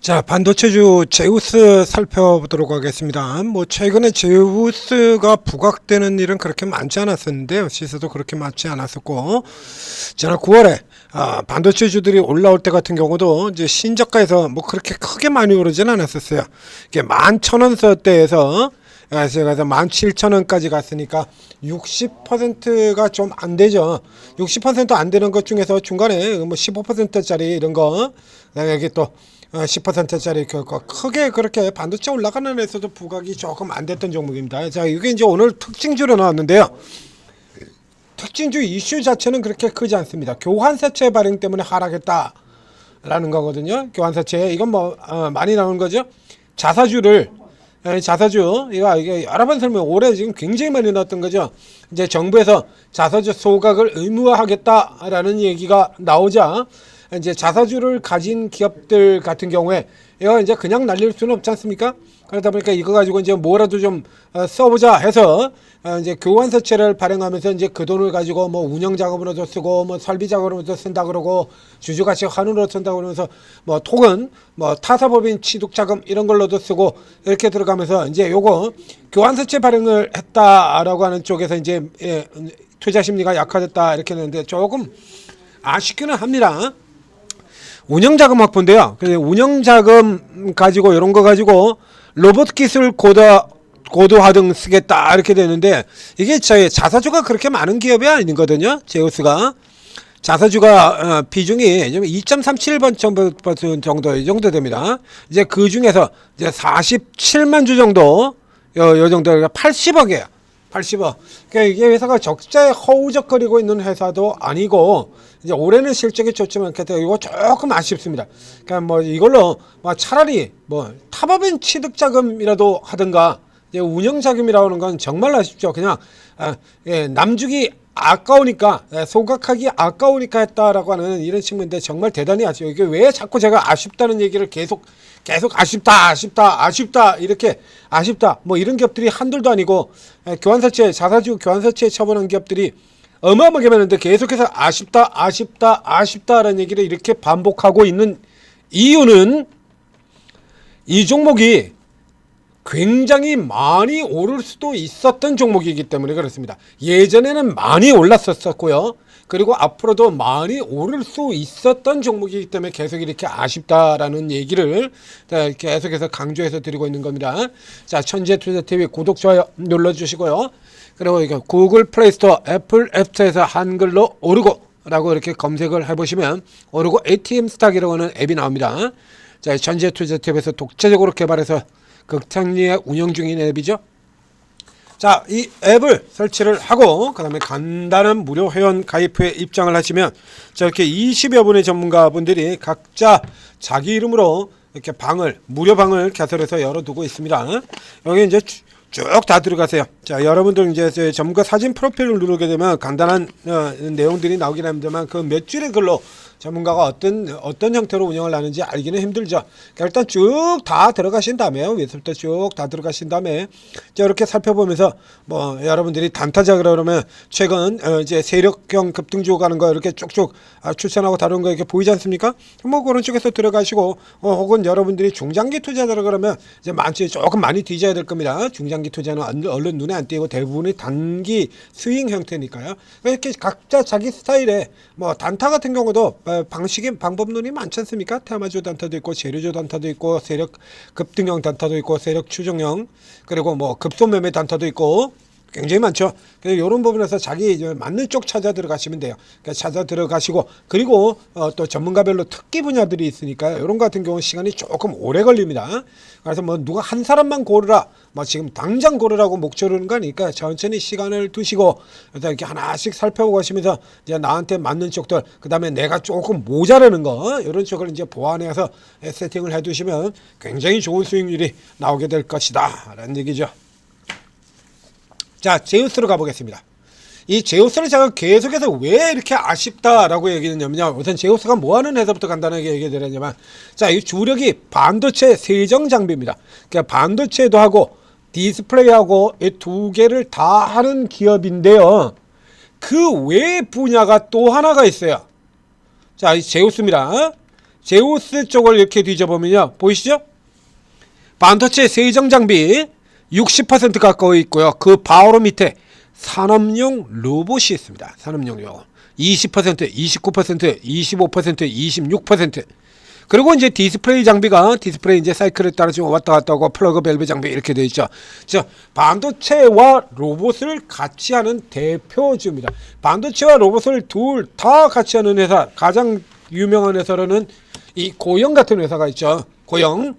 자, 반도체주 제우스 살펴보도록 하겠습니다. 최근에 제우스가 부각되는 일은 그렇게 많지 않았었는데요. 시세도 그렇게 많지 않았었고, 지난 9월에 반도체주들이 올라올 때 같은 경우도 이제 신저가에서 그렇게 크게 많이 오르진 않았었어요. 이게 11,000원대에서 제가 17,000원까지 갔으니까 60%가 좀 안 되죠. 60% 안 되는 것 중에서 중간에 15%짜리 이런 거, 그다음에 여기 또 10%짜리 크게 그렇게 반도체 올라가는 데서도 부각이 조금 안 됐던 종목입니다. 자, 이게 이제 오늘 특징주로 나왔는데요. 특징주 이슈 자체는 그렇게 크지 않습니다. 교환사채 발행 때문에 하락했다라는 거거든요. 교환사채 이건 많이 나오는 거죠. 자사주 이게 여러 번 설명 올해 지금 굉장히 많이 나왔던 거죠. 이제 정부에서 자사주 소각을 의무화하겠다라는 얘기가 나오자 이제 자사주를 가진 기업들 같은 경우에 이거 이제 그냥 날릴 수는 없지 않습니까? 그러다 보니까 이거 가지고 이제 뭐라도 좀 써보자 해서 이제 교환사채를 발행하면서 이제 그 돈을 가지고 운영 자금으로도 쓰고 설비 자금으로도 쓴다 그러고 주주가치 환원으로 쓴다 그러면서 톡은 타사법인 취득 자금 이런 걸로도 쓰고 이렇게 들어가면서 이제 요거 교환사채 발행을 했다라고 하는 쪽에서 이제 투자 심리가 약화됐다 이렇게 했는데 조금 아쉽기는 합니다. 운영자금 확보인데요. 운영자금 가지고 이런 거 가지고 로봇 기술 고도화 등 쓰겠다 이렇게 되는데 이게 자사주가 그렇게 많은 기업이 아니거든요. 제우스가 자사주가 비중이 2.37% 정도 됩니다. 이제 그 중에서 이제 47만 주 정도 요 정도 80억이에요. 80억. 그러니까 이게 회사가 적자에 허우적거리고 있는 회사도 아니고 이제 올해는 실적이 좋지만 이거 조금 아쉽습니다. 그러니까 이걸로 차라리 타법인 취득 자금이라도 하든가 이제 운영 자금이라는 건 정말 아쉽죠. 그냥 남주기 아까우니까 소각하기 아까우니까 했다라고 하는 이런 측면인데 정말 대단히 아쉬워요. 이게 왜 자꾸 제가 아쉽다는 얘기를 계속 아쉽다 이렇게 아쉽다 이런 기업들이 한둘도 아니고 교환사채 자사주 교환사채 처분한 기업들이 어마어마하게 많은데 계속해서 아쉽다라는 얘기를 이렇게 반복하고 있는 이유는 이 종목이 굉장히 많이 오를 수도 있었던 종목이기 때문에 그렇습니다. 예전에는 많이 올랐었고요. 그리고 앞으로도 많이 오를 수 있었던 종목이기 때문에 계속 이렇게 아쉽다라는 얘기를 계속해서 강조해서 드리고 있는 겁니다. 자, 천재투자TV 구독, 좋아요 눌러주시고요. 그리고 이거 구글 플레이스토어, 애플 앱스토어에서 한글로 오르고 라고 이렇게 검색을 해보시면 오르고 ATM 스탁이라고 하는 앱이 나옵니다. 자, 천재투자TV에서 독자적으로 개발해서 극찬리에 운영 중인 앱이죠. 자, 이 앱을 설치를 하고 그 다음에 간단한 무료 회원 가입후에 입장을 하시면 이렇게 20여 분의 전문가분들이 각자 자기 이름으로 이렇게 무료 방을 개설해서 열어두고 있습니다. 여기 이제 쭉 다 들어가세요. 자, 여러분들 이제 전문가 사진 프로필을 누르게 되면 간단한 내용들이 나오긴 합니다만 그 몇 줄의 글로 전문가가 어떤 형태로 운영을 하는지 알기는 힘들죠. 그러니까 일단 쭉 다 들어가신 다음에 위에서부터 쭉 다 들어가신 다음에 자, 이렇게 살펴보면서 여러분들이 단타자 그러면 최근 이제 세력형 급등주 가는 거 이렇게 쭉쭉 추천하고 다른 거 이렇게 보이지 않습니까? 그런 쪽에서 들어가시고 혹은 여러분들이 중장기 투자자라 그러면 이제 조금 많이 뒤져야 될 겁니다. 중장기 투자는 얼른 눈에 안 띄고 대부분이 단기 스윙 형태니까요. 이렇게 각자 자기 스타일의 단타 같은 경우도 방법론이 많지 않습니까? 테마주 단타도 있고 재료주 단타도 있고 세력 급등형 단타도 있고 세력 추정형 그리고 급소매매 단타도 있고 굉장히 많죠. 그래서 이런 부분에서 자기 맞는 쪽 찾아 들어가시면 돼요. 그러니까 찾아 들어가시고 그리고 또 전문가별로 특기 분야들이 있으니까 이런 거 같은 경우는 시간이 조금 오래 걸립니다. 그래서 누가 한 사람만 고르라 지금 당장 고르라고 목조르는 거 아니니까 천천히 시간을 두시고 이렇게 하나씩 살펴보고 하시면서 이제 나한테 맞는 쪽들 그 다음에 내가 조금 모자라는 거 이런 쪽을 이제 보완해서 세팅을 해두시면 굉장히 좋은 수익률이 나오게 될 것이다 라는 얘기죠. 자, 제우스로 가보겠습니다. 이 제우스를 제가 계속해서 왜 이렇게 아쉽다라고 얘기했냐면요. 우선 제우스가 뭐하는 회사부터 간단하게 얘기해드렸냐면 자, 이 주력이 반도체 세정 장비입니다. 그러니까 반도체도 하고 디스플레이하고 이 두 개를 다 하는 기업인데요. 그 외 분야가 또 하나가 있어요. 자, 이 제우스입니다. 제우스 쪽을 이렇게 뒤져보면요, 보이시죠? 반도체 세정 장비 60% 가까이 있고요. 그 바로 밑에 산업용 로봇이 있습니다. 산업용요 20%, 29%, 25%, 26%. 그리고 이제 디스플레이 장비가 디스플레이 이제 사이클에 따라 좀 왔다 갔다 하고 플러그 밸브 장비 이렇게 되어 있죠. 자, 반도체와 로봇을 같이 하는 대표주입니다. 반도체와 로봇을 둘 다 같이 하는 회사, 가장 유명한 회사로는 이 고영 같은 회사가 있죠. 고영.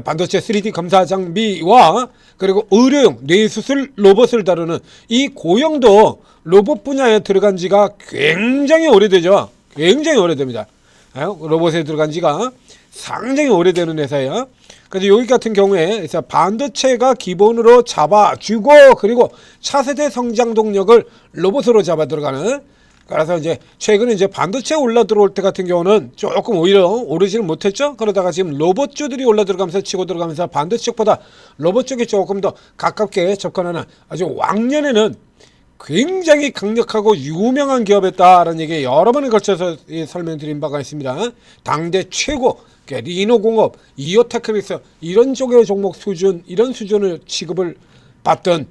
반도체 3D 검사 장비와 그리고 의료용 뇌수술 로봇을 다루는 이 고영도 로봇 분야에 들어간 지가 굉장히 오래되죠. 굉장히 오래됩니다. 로봇에 들어간 지가 상당히 오래되는 회사예요. 그래서 여기 같은 경우에 반도체가 기본으로 잡아주고 그리고 차세대 성장 동력을 로봇으로 잡아 들어가는, 그래서 이제 최근에 이제 반도체 올라 들어올 때 같은 경우는 조금 오히려 오르지를 못했죠. 그러다가 지금 로봇주들이 올라 들어가면서 치고 들어가면서 반도체 쪽보다 로봇 쪽이 조금 더 가깝게 접근하는 아주 왕년에는 굉장히 강력하고 유명한 기업이었다라는 얘기 여러 번에 걸쳐서 설명드린 바가 있습니다. 당대 최고 리노공업, 이오테크닉스 이런 쪽의 종목 수준, 이런 수준을 취급을 받던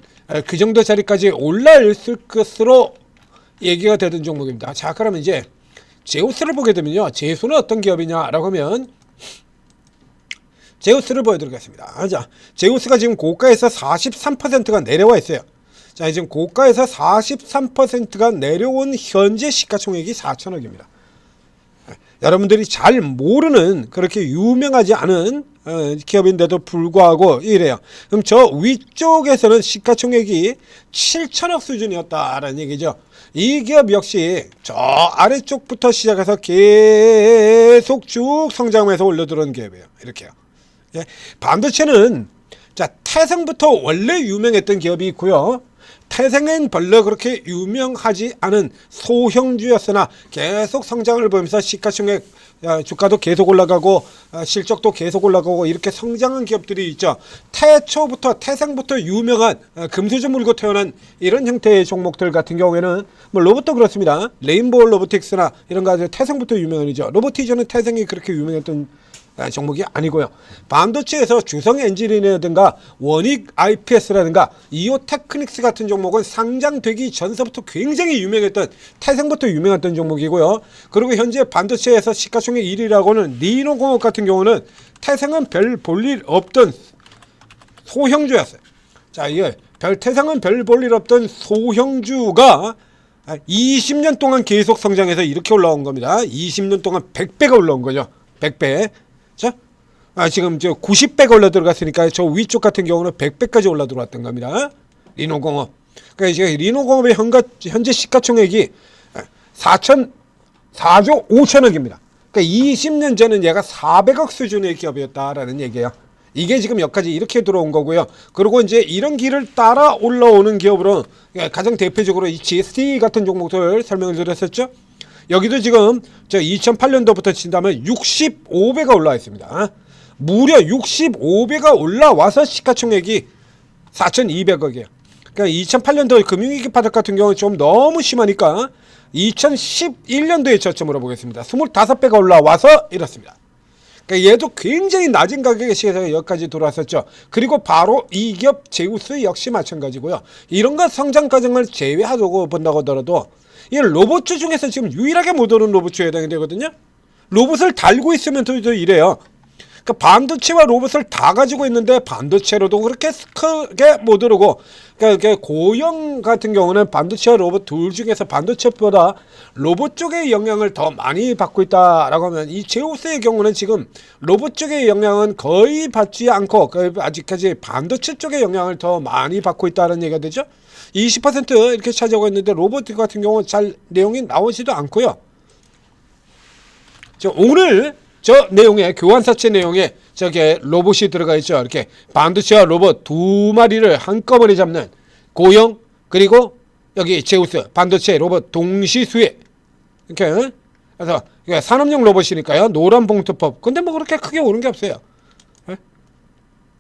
그 정도 자리까지 올라있을 것으로 얘기가 되던 종목입니다. 자, 그러면 이제 제우스를 보게 되면요, 제우스는 어떤 기업이냐라고 하면 제우스를 보여드리겠습니다. 자, 제우스가 지금 고가에서 43%가 내려와 있어요. 자, 지금 고가에서 43%가 내려온 현재 시가총액이 4천억입니다. 여러분들이 잘 모르는, 그렇게 유명하지 않은 기업인데도 불구하고 이래요. 그럼 저 위쪽에서는 시가총액이 7천억 수준이었다라는 얘기죠. 이 기업 역시 저 아래쪽부터 시작해서 계속 쭉 성장해서 올려들어온 기업이에요. 이렇게요. 예. 반도체는 자, 태생부터 원래 유명했던 기업이 있고요. 태생은 별로 그렇게 유명하지 않은 소형주였으나 계속 성장을 보이면서 시가총액 주가도 계속 올라가고 실적도 계속 올라가고 이렇게 성장한 기업들이 있죠. 태생부터 유명한 금수저 물고 태어난 이런 형태의 종목들 같은 경우에는 뭐 로봇도 그렇습니다. 레인보우 로보틱스나 이런 거 태생부터 유명한이죠. 로보티저는 태생이 그렇게 유명했던 종목이 아니고요. 반도체에서 주성 엔지니어라든가 원익 IPS라든가 이오테크닉스 같은 종목은 상장되기 전서부터 굉장히 유명했던, 태생부터 유명했던 종목이고요. 그리고 현재 반도체에서 시가총액 1위라고는 리노공업 같은 경우는 태생은 별 볼 일 없던 소형주였어요. 자, 이게 태생은 별 볼 일 없던 소형주가 20년 동안 계속 성장해서 이렇게 올라온 겁니다. 20년 동안 100배가 올라온 거죠. 100배. 자, 지금 저 90배가 올라 들어갔으니까 저 위쪽 같은 경우는 100배까지 올라 들어왔던 겁니다. 리노공업. 그러니까 지금 리노공업의 현재 시가총액이 4조 5천억입니다. 그러니까 20년 전은 얘가 400억 수준의 기업이었다라는 얘기예요. 이게 지금 여기까지 이렇게 들어온 거고요. 그리고 이제 이런 길을 따라 올라오는 기업으로 가장 대표적으로 이 GST 같은 종목들 설명을 드렸었죠. 여기도 지금 저 2008년도부터 친다면 65배가 올라와 있습니다. 무려 65배가 올라와서 시가총액이 4,200억이에요. 그러니까 2008년도 금융위기 파동 같은 경우는 좀 너무 심하니까 2011년도에 저점으로 보겠습니다. 25배가 올라와서 이렇습니다. 그러니까 얘도 굉장히 낮은 가격의 시에서 여기까지 들어왔었죠. 그리고 바로 이 기업 제우스 역시 마찬가지고요. 이런 것 성장 과정을 제외하고 본다고 하더라도 이 로봇주 중에서 지금 유일하게 못 오른 로봇주에 해당이 되거든요. 로봇을 달고 있으면 또 이래요. 그러니까 반도체와 로봇을 다 가지고 있는데 반도체로도 그렇게 크게 못 오르고, 그러니까 고영 같은 경우는 반도체와 로봇 둘 중에서 반도체보다 로봇 쪽의 영향을 더 많이 받고 있다라고 하면, 이 제우스의 경우는 지금 로봇 쪽의 영향은 거의 받지 않고 아직까지 반도체 쪽의 영향을 더 많이 받고 있다는 얘기가 되죠. 20% 이렇게 차지하고 있는데 로봇 같은 경우는 잘 내용이 나오지도 않고요. 오늘 저 내용에 교환사채 내용에 저게 로봇이 들어가 있죠. 이렇게 반도체와 로봇 두 마리를 한꺼번에 잡는 고영, 그리고 여기 제우스 반도체 로봇 동시수혜, 이렇게. 그래서 산업용 로봇이니까요. 노란 봉투법. 근데 뭐 그렇게 크게 오른 게 없어요.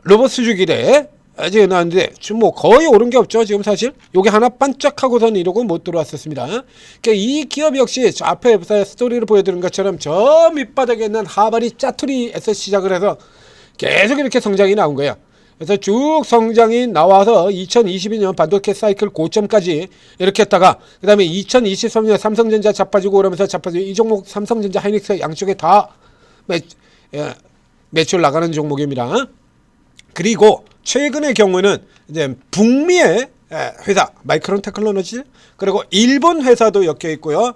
로봇 수주기대 아직 나왔는데 지금 뭐 거의 오른 게 없죠. 지금 사실 요게 하나 반짝하고선 이러고 못 들어왔었습니다. 그러니까 이 기업 역시 저 앞에 스토리를 보여드린 것처럼 저 밑바닥에 있는 하바리 짜투리에서 시작을 해서 계속 이렇게 성장이 나온 거예요. 그래서 쭉 성장이 나와서 2022년 반도체 사이클 고점까지 이렇게 했다가 그 다음에 2023년 삼성전자 자빠지고 그러면서 자빠지고 이 종목 삼성전자 하이닉스 양쪽에 다 매출 나가는 종목입니다. 그리고 최근의 경우는 이제 북미의 회사 마이크론 테크놀로지 그리고 일본 회사도 엮여 있고요.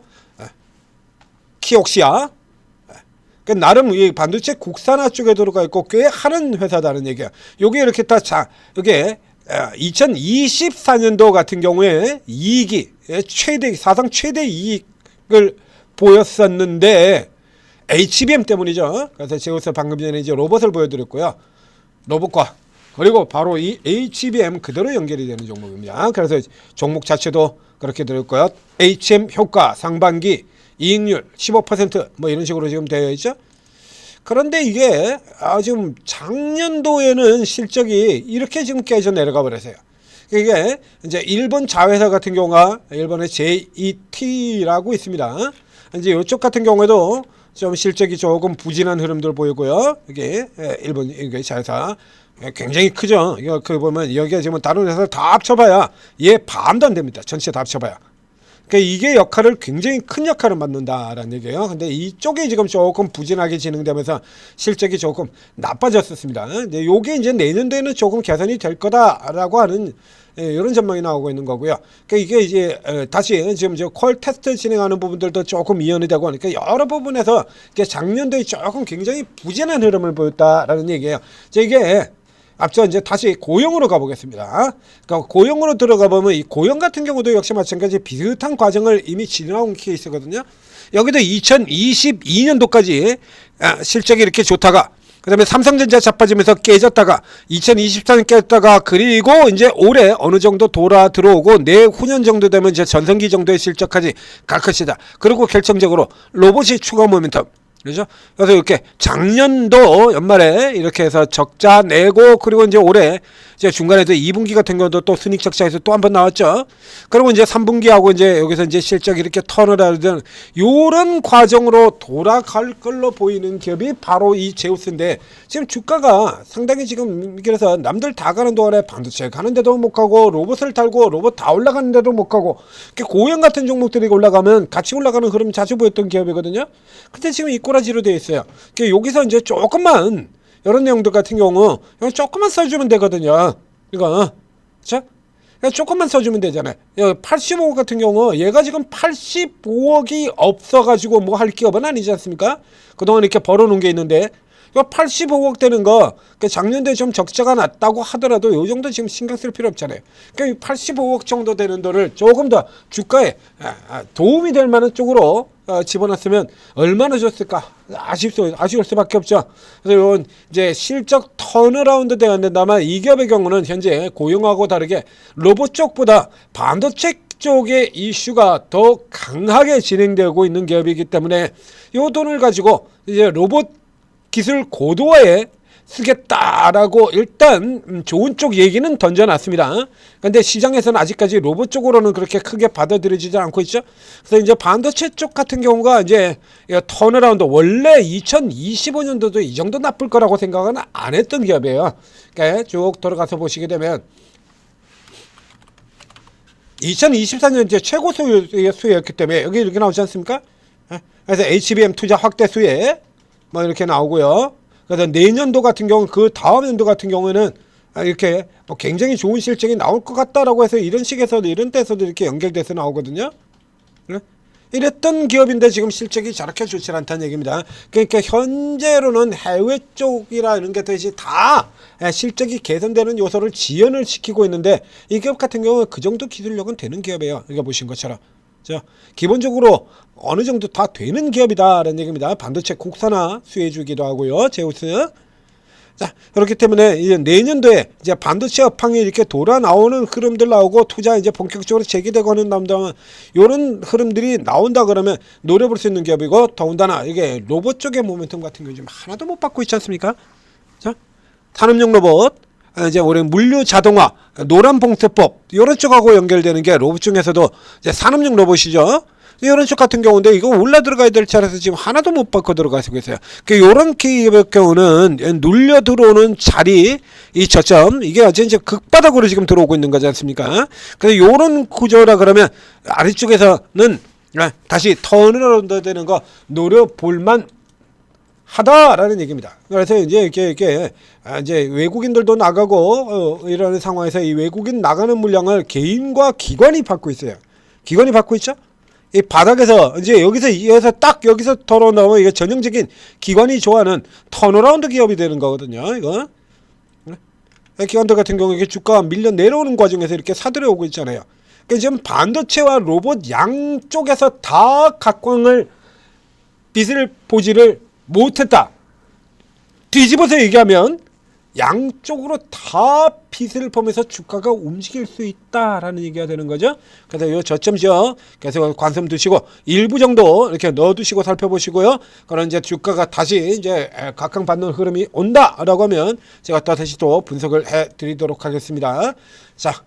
키옥시아 나름 이 반도체 국산화 쪽에 들어가 있고 꽤 하는 회사다는 얘기야. 요게 이렇게 요게 2024년도 같은 경우에 이익이 사상 최대 이익을 보였었는데 HBM 때문이죠. 그래서 제가 방금 전에 이제 로봇을 보여드렸고요. 로봇과 그리고 바로 이 HBM 그대로 연결이 되는 종목입니다. 그래서 종목 자체도 그렇게 들었고요. HM 효과 상반기 이익률 15% 이런 식으로 지금 되어 있죠. 그런데 이게 지금 작년도에는 실적이 이렇게 지금 깨져 내려가 버렸어요. 이게 이제 일본 자회사 같은 경우가 일본의 JET라고 있습니다. 이제 이쪽 같은 경우에도 좀 실적이 조금 부진한 흐름들 보이고요. 이게 일본 이게 자회사 굉장히 크죠. 이거 보면 여기가 지금 다른 회사 다 합쳐봐야 얘 반도 안 됩니다. 전체 다 합쳐봐야. 그러니까 이게 역할을 굉장히 큰 역할을 맡는다라는 얘기예요. 근데 이쪽이 지금 조금 부진하게 진행되면서 실적이 조금 나빠졌었습니다. 근데 요게 이제 내년도에는 조금 개선이 될 거다라고 하는 이런 전망이 나오고 있는 거고요. 그러니까 이게 이제 다시 지금 콜 테스트 진행하는 부분들도 조금 이연이 되고 하니까 여러 부분에서 작년도에 조금 굉장히 부진한 흐름을 보였다라는 얘기예요. 이게 앞서 이제 다시 고용으로 가보겠습니다. 그러니까 고용으로 들어가 보면 이 고용 같은 경우도 역시 마찬가지 비슷한 과정을 이미 지나온 케이스거든요. 여기도 2022년도까지 실적이 이렇게 좋다가 그 다음에 삼성전자 자빠지면서 깨졌다가 2024년 깼다가 그리고 이제 올해 어느 정도 돌아 들어오고 내후년 정도 되면 이제 전성기 정도의 실적까지 갈 것이다. 그리고 결정적으로 로봇이 추가 모멘텀. 그렇죠? 그래서 이렇게 작년도 연말에 이렇게 해서 적자 내고 그리고 이제 올해 이제 중간에도 2분기 같은 경우도 또 순익 적자에서 또 한 번 나왔죠. 그리고 이제 3분기하고 이제 여기서 이제 실적이 이렇게 턴을 하는 요런 과정으로 돌아갈 걸로 보이는 기업이 바로 이 제우스인데 지금 주가가 상당히 지금 그래서 남들 다 가는 동안에 반도체 가는 데도 못 가고 로봇을 달고 로봇 다 올라가는 데도 못 가고 고용 같은 종목들이 올라가면 같이 올라가는 흐름 자주 보였던 기업이거든요. 근데 지금 이 꼬라지로 되어 있어요. 여기서 이제 조금만 이런 내용들 같은 경우 조금만 써주면 되거든요. 이거 자 조금만 써주면 되잖아요. 85억 같은 경우 얘가 지금 85억이 없어가지고 뭐 할 기업은 아니지 않습니까? 그동안 이렇게 벌어놓은 게 있는데 85억 되는 거 작년도에 좀 적자가 났다고 하더라도 요 정도 지금 신경 쓸 필요 없잖아요. 그러니까 85억 정도 되는 돈을 조금 더 주가에 도움이 될 만한 쪽으로 집어넣었으면 얼마나 좋았을까? 아쉬울 수밖에 없죠. 그래서 이건 이제 실적 턴어라운드 돼야 된다만 이 기업의 경우는 현재 고용하고 다르게 로봇 쪽보다 반도체 쪽의 이슈가 더 강하게 진행되고 있는 기업이기 때문에 이 돈을 가지고 이제 로봇 기술 고도화에 쓰겠다라고 일단 좋은 쪽 얘기는 던져놨습니다. 근데 시장에서는 아직까지 로봇 쪽으로는 그렇게 크게 받아들여지지 않고 있죠. 그래서 이제 반도체 쪽 같은 경우가 이제 턴어라운드 원래 2025년도도 이 정도 나쁠 거라고 생각은 안 했던 기업이에요. 그러니까 쭉 돌아가서 보시게 되면 2024년 이제 최고 수혜였기 때문에 여기 이렇게 나오지 않습니까? 그래서 HBM 투자 확대 수혜 뭐 이렇게 나오고요. 그래서 내년도 같은 경우 그 다음 연도 같은 경우에는 이렇게 뭐 굉장히 좋은 실적이 나올 것 같다라고 해서 이런 식에서도 이런 데서도 이렇게 연결돼서 나오거든요. 이랬던 기업인데 지금 실적이 저렇게 좋지 않다는 얘기입니다. 그러니까 현재로는 해외 쪽이라 이런 것들이 다 실적이 개선되는 요소를 지연을 시키고 있는데 이 기업 같은 경우는 그 정도 기술력은 되는 기업이에요. 이거 보신 것처럼. 기본적으로 어느 정도 다 되는 기업이다라는 얘기입니다. 반도체 국산화 수혜주기도 하고요. 제우스. 자, 그렇기 때문에 이제 내년도에 이제 반도체 업황이 이렇게 돌아 나오는 흐름들 나오고 투자 이제 본격적으로 재개되고 하는 남당 이런 흐름들이 나온다 그러면 노려 볼 수 있는 기업이고 더군다나 이게 로봇 쪽의 모멘텀 같은 경우 지금 하나도 못 받고 있지 않습니까? 자, 산업용 로봇 이제 우리 물류 자동화, 노란 봉투법 이런 쪽하고 연결되는 게 로봇 중에서도 이제 산업용 로봇이죠. 이런 쪽 같은 경우인데 이거 올라 들어가야 될 차라서 지금 하나도 못 받고 들어가시고 있어요. 이런 케이블 경우는 눌려 들어오는 자리 이 저점 이게 완전 이제 극바닥으로 지금 들어오고 있는 거지 않습니까? 그래서 이런 구조라 그러면 아래쪽에서는 다시 턴어라운드 되는 거 노려볼만 하다라는 얘기입니다. 그래서 이제 이렇게 이제 외국인들도 나가고 이런 상황에서 이 외국인 나가는 물량을 개인과 기관이 받고 있어요. 기관이 받고 있죠? 이 바닥에서 이제 여기서 딱 여기서 털어나오면 이게 전형적인 기관이 좋아하는 턴어라운드 기업이 되는 거거든요. 이거 기관들 같은 경우 이게 주가 밀려 내려오는 과정에서 이렇게 사들여 오고 있잖아요. 그러니까 지금 반도체와 로봇 양쪽에서 다 각광을 빛을 보지를 못했다. 뒤집어서 얘기하면 양쪽으로 다 빛을 보면서 주가가 움직일 수 있다라는 얘기가 되는 거죠. 그래서 이 저점지역 계속 관심 두시고 일부 정도 이렇게 넣어두시고 살펴보시고요. 그런 이제 주가가 다시 이제 각광받는 흐름이 온다라고 하면 제가 또 다시 또 분석을 해드리도록 하겠습니다. 자,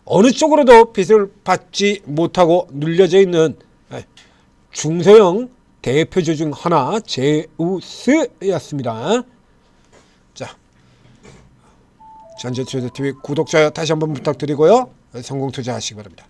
어느 쪽으로도 빛을 받지 못하고 눌려져 있는 중소형 대표주 중 하나 제우스였습니다. 자, 전재투자TV 구독자 다시 한번 부탁드리고요. 성공 투자하시기 바랍니다.